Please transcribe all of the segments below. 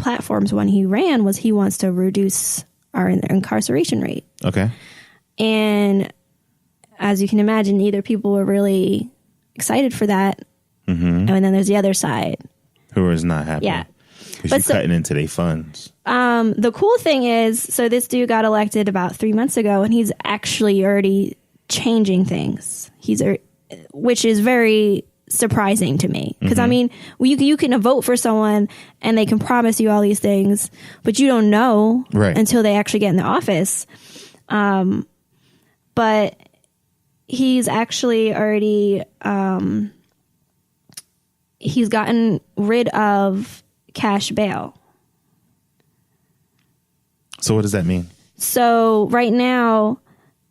platforms when he ran was he wants to reduce our incarceration rate. Okay. And as you can imagine, either people were really excited for that, and then there's the other side who is not happy. Yeah. Because you're cutting into their funds. The cool thing is, so this dude got elected about 3 months ago, and he's actually already changing things. Which is very surprising to me. Because, I mean, you can vote for someone, and they can promise you all these things, but you don't know until they actually get in the office. But he's actually already, he's gotten rid of cash bail. So what does that mean? So right now,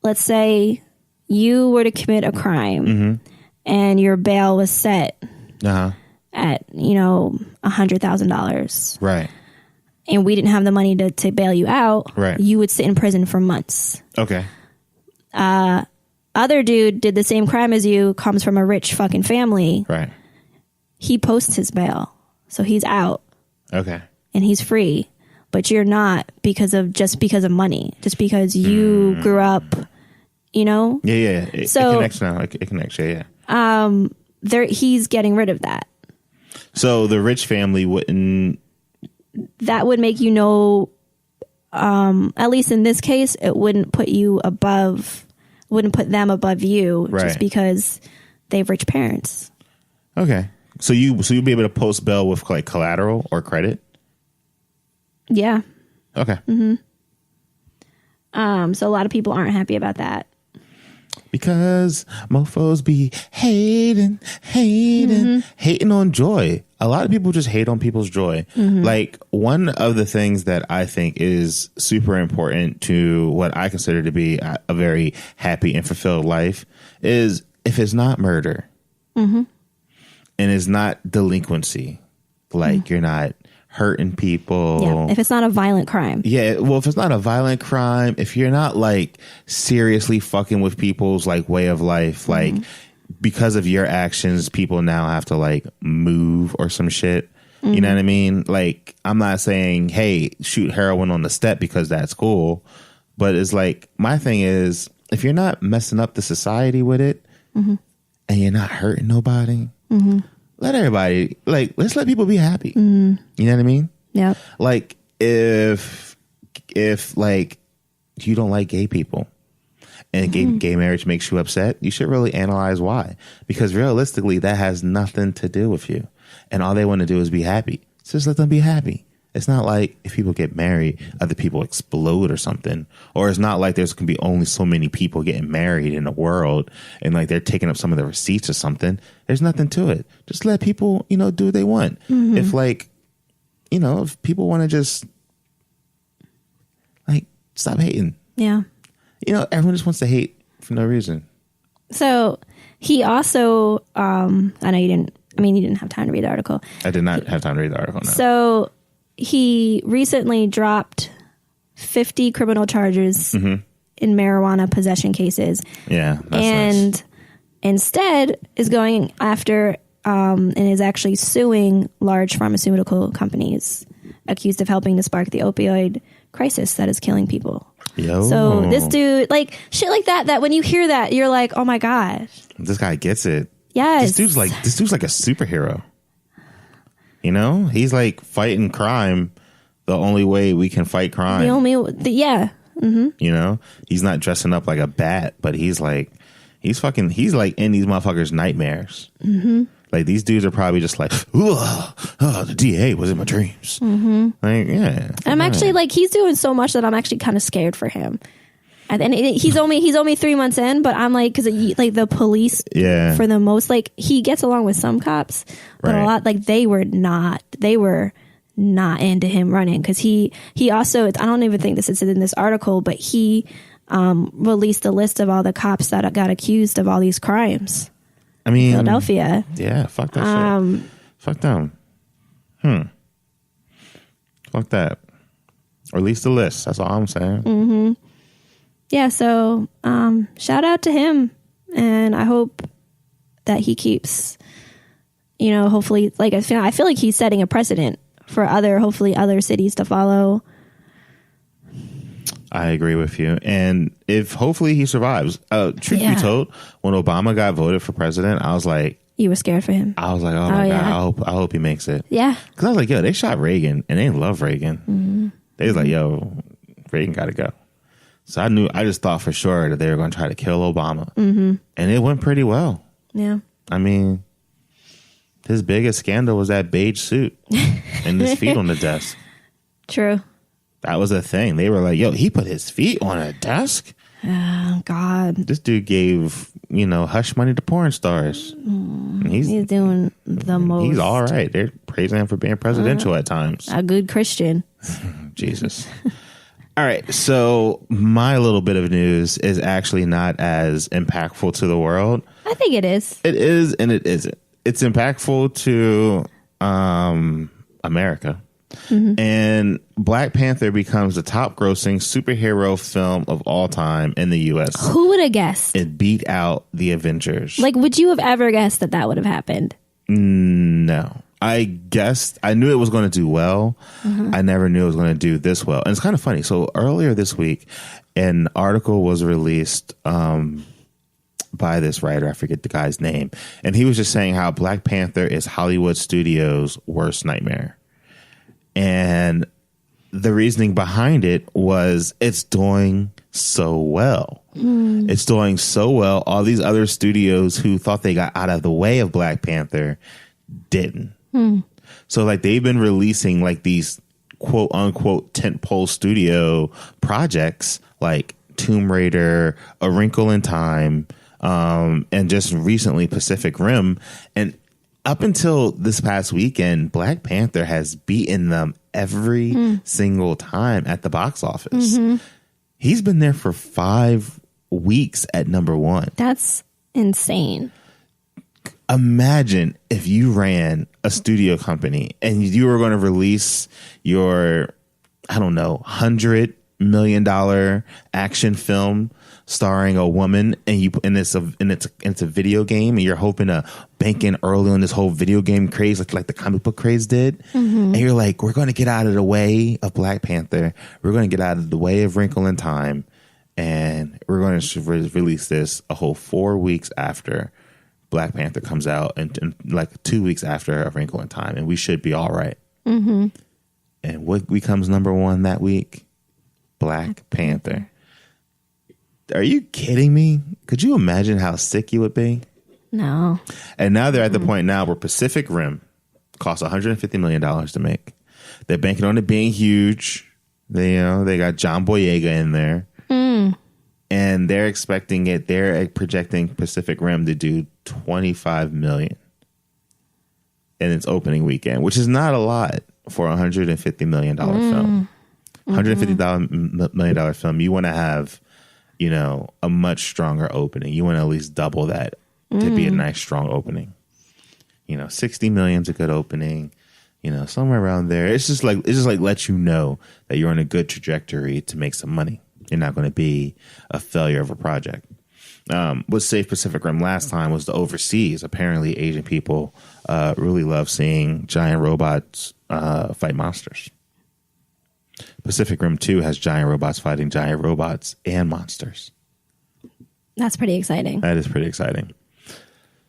let's say you were to commit a crime and your bail was set at, $100,000. Right. And we didn't have the money to bail you out. Right. You would sit in prison for months. Okay. Other dude did the same crime as you, comes from a rich fucking family. Right. He posts his bail. So he's out. Okay. And he's free. But you're not because of money. Just because you grew up, Yeah. It connects now. It connects, yeah. He's getting rid of that. So the rich family wouldn't... That would make at least in this case, it wouldn't put them above you just because they have rich parents. Okay. So you'll be able to post bail with like collateral or credit? Yeah. Okay. So a lot of people aren't happy about that. Because mofos be hating on joy. A lot of people just hate on people's joy. Like, one of the things that I think is super important to what I consider to be a very happy and fulfilled life is if it's not murder and it's not delinquency, like you're not hurting people. Yeah, if it's not a violent crime. Yeah, well, if it's not a violent crime, if you're not like seriously fucking with people's like way of life, like because of your actions, people now have to like move or some shit. You know what I mean? Like, I'm not saying, hey, shoot heroin on the step because that's cool. But it's like, my thing is, if you're not messing up the society with it and you're not hurting nobody, let everybody, like, let's let people be happy. You know what I mean? Yeah. Like, if like you don't like gay people and gay marriage makes you upset, you should really analyze why. Because realistically, that has nothing to do with you. And all they want to do is be happy. So just let them be happy. It's not like if people get married, other people explode or something. Or it's not like there's can be only so many people getting married in the world and like they're taking up some of the receipts or something. There's nothing to it. Just let people, do what they want. If like, if people want to just like stop hating. Yeah. Everyone just wants to hate for no reason. So he also, I know you didn't have time to read the article. I did not have time to read the article. No. So he recently dropped 50 criminal charges in marijuana possession cases. Yeah. That's and nice. Instead is going after and is actually suing large pharmaceutical companies accused of helping to spark the opioid crisis that is killing people. Yo. So this dude, like shit like that when you hear that, you're like, oh my gosh. This guy gets it. Yes. This dude's like a superhero. He's like fighting crime the only way we can fight crime. Yeah. He's not dressing up like a bat, but he's like in these motherfuckers' nightmares. Like, these dudes are probably just like, the DA was in my dreams. Like, yeah. I'm actually like, he's doing so much that I'm actually kind of scared for him. And he's only 3 months in, but I'm like, because like the police, for the most, like he gets along with some cops, but a lot, like they were not into him running, because he also, I don't even think this is in this article, but he released a list of all the cops that got accused of all these crimes. I mean, Philadelphia. Yeah, fuck that shit. Fuck them. Fuck that. Release the list. That's all I'm saying. Yeah, so shout out to him, and I hope that he keeps, hopefully, like I feel like he's setting a precedent for hopefully other cities to follow. I agree with you. And if hopefully he survives. Truth be told, when Obama got voted for president, I was like, you were scared for him. I was like, oh my God, I hope he makes it. Yeah. Because I was like, yo, they shot Reagan and they love Reagan. Mm-hmm. They was like, yo, Reagan got to go. So I just thought for sure that they were going to try to kill Obama. Mm-hmm. And it went pretty well. Yeah. I mean, his biggest scandal was that beige suit and his feet on the desk. True. That was a thing. They were like, yo, he put his feet on a desk? Oh, God. This dude gave, hush money to porn stars. He's doing the most. He's all right. They're praising him for being presidential at times. A good Christian. Jesus. All right. So my little bit of news is actually not as impactful to the world. I think it is. It is and it isn't. It's impactful to America. Mm-hmm. And Black Panther becomes the top grossing superhero film of all time in the U.S. Who would have guessed? It beat out the Avengers. Like, would you have ever guessed that would have happened? No. I knew it was going to do well. Mm-hmm. I never knew it was going to do this well. And it's kind of funny. So earlier this week, an article was released by this writer. I forget the guy's name. And he was just saying how Black Panther is Hollywood studios' worst nightmare. And the reasoning behind it was it's doing so well. It's doing so well. All these other studios who thought they got out of the way of Black Panther didn't. So like they've been releasing like these quote unquote tentpole studio projects like Tomb Raider, A Wrinkle in Time, and just recently Pacific Rim. And up until this past weekend, Black Panther has beaten them every single time at the box office. Mm-hmm. He's been there for 5 weeks at number 1. That's insane. Imagine if you ran a studio company and you were going to release your, I don't know, $100 million action film starring a woman, and it's a video game, and you're hoping to bank in early on this whole video game craze, like the comic book craze did. Mm-hmm. And you're like, we're going to get out of the way of Black Panther. We're going to get out of the way of Wrinkle in Time, and we're going to release this a whole 4 weeks after Black Panther comes out, and like 2 weeks after A Wrinkle in Time, and we should be all right. Mm-hmm. And what becomes number 1 that week? Black Panther. Are you kidding me? Could you imagine how sick you would be? No. And now they're at the point now where Pacific Rim costs $150 million to make. They're banking on it being huge. They got John Boyega in there. And they're expecting it. They're projecting Pacific Rim to do $25 million in its opening weekend, which is not a lot for a $150 million film. $150 million film. You want to have, a much stronger opening. You want to at least double that to be a nice, strong opening. 60 million's a good opening. Somewhere around there. It's just like let you know that you're on a good trajectory to make some money. You're not going to be a failure of a project. What saved Pacific Rim last time was the overseas. Apparently, Asian people really love seeing giant robots fight monsters. Pacific Rim 2 has giant robots fighting giant robots and monsters. That's pretty exciting. That is pretty exciting.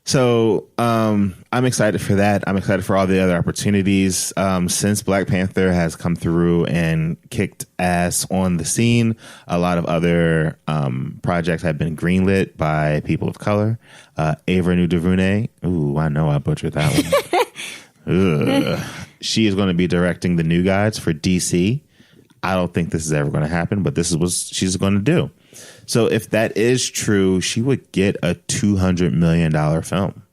So I'm excited for that. I'm excited for all the other opportunities. Since Black Panther has come through and kicked ass on the scene, a lot of other projects have been greenlit by people of color. Ava DuVernay. Ooh, I know I butchered that one. She is going to be directing the New Gods for DC. I don't think this is ever going to happen, but this is what she's going to do. So if that is true, she would get a $200 million film.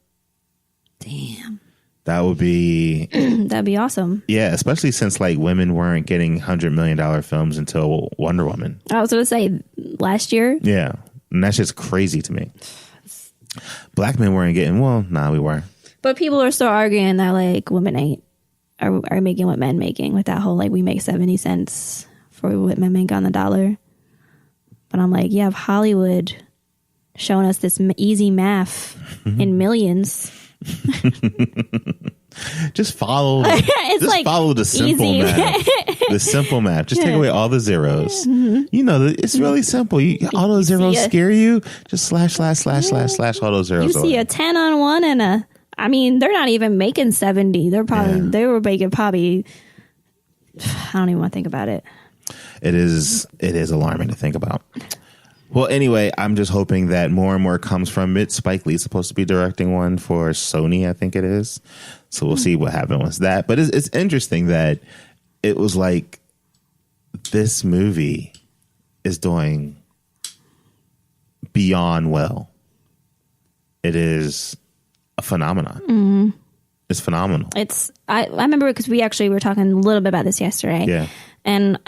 Damn. That would be... That'd be awesome. Yeah, especially since like women weren't getting $100 million films until Wonder Woman. I was going to say last year. Yeah. And that's just crazy to me. Black men weren't getting... Well, nah, we weren't. But people are still arguing that like women are making what men making with that whole like we make 70 cents for what men make on the dollar. But I'm like, you have Hollywood showing us this easy math in millions. Just follow. It's just like follow the simple easy. math. The simple math. Just take away all the zeros. Mm-hmm. You know, it's really simple. All those zeros scare you. Just slash all those zeros. You see a 10 on one and I mean, they're not even making 70. They were making probably. I don't even want to think about it. It is alarming to think about. Well, anyway, I'm just hoping that more and more comes from it. Spike Lee's supposed to be directing one for Sony, I think it is. So we'll see what happens with that. But it's interesting that it was like this movie is doing beyond well. It is a phenomenon. Mm-hmm. It's phenomenal. I remember because we actually were talking a little bit about this yesterday. Yeah. And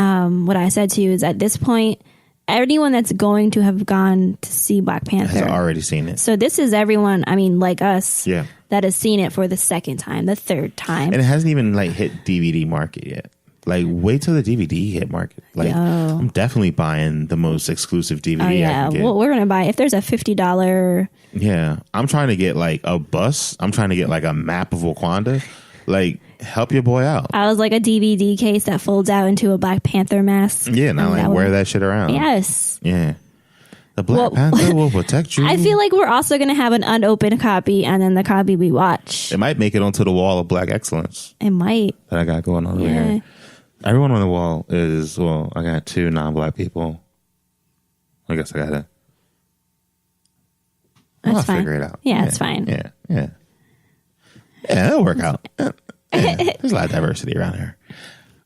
what I said to you is at this point, anyone that's going to have gone to see Black Panther has already seen it. So this is everyone, I mean, like us, that has seen it for the second time, the third time. And it hasn't even like hit DVD market yet. Like, wait till the DVD hit market. Like, I'm definitely buying the most exclusive DVD I can get. Well, we're going to buy, if there's a $50... Yeah. I'm trying to get like a bus. I'm trying to get like a map of Wakanda. Like, help your boy out. I was like a DVD case that folds out into a Black Panther mask. Yeah, and I like wear that shit around. Yes. Yeah. The Black Panther will protect you. I feel like we're also going to have an unopened copy and then the copy we watch. It might make it onto the wall of Black excellence. It might. That I got going on over here. Everyone on the wall is, well, I got 2 non-Black people. I guess I got to. I'll figure it out. Yeah, it's fine. Yeah, it'll work out. There's a lot of diversity around here.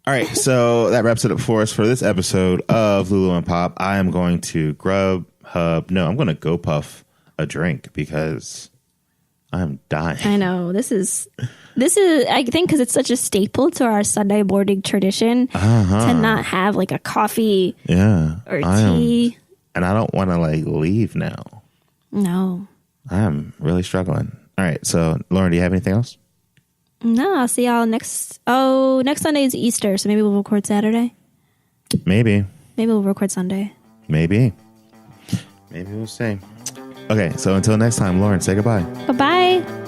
All right, so that wraps it up for us for this episode of Lulu and Pop. I am going to I'm going to go puff a drink because I'm dying. I know. This is I think because it's such a staple to our Sunday morning tradition to not have like a coffee or tea. And I don't want to like leave now. No. I'm really struggling. All right, so Lauren, do you have anything else? No, I'll see y'all next Sunday is Easter, so maybe we'll record Saturday. Maybe we'll record Sunday. Maybe we'll see. Okay, so until next time, Lauren, say goodbye. Goodbye.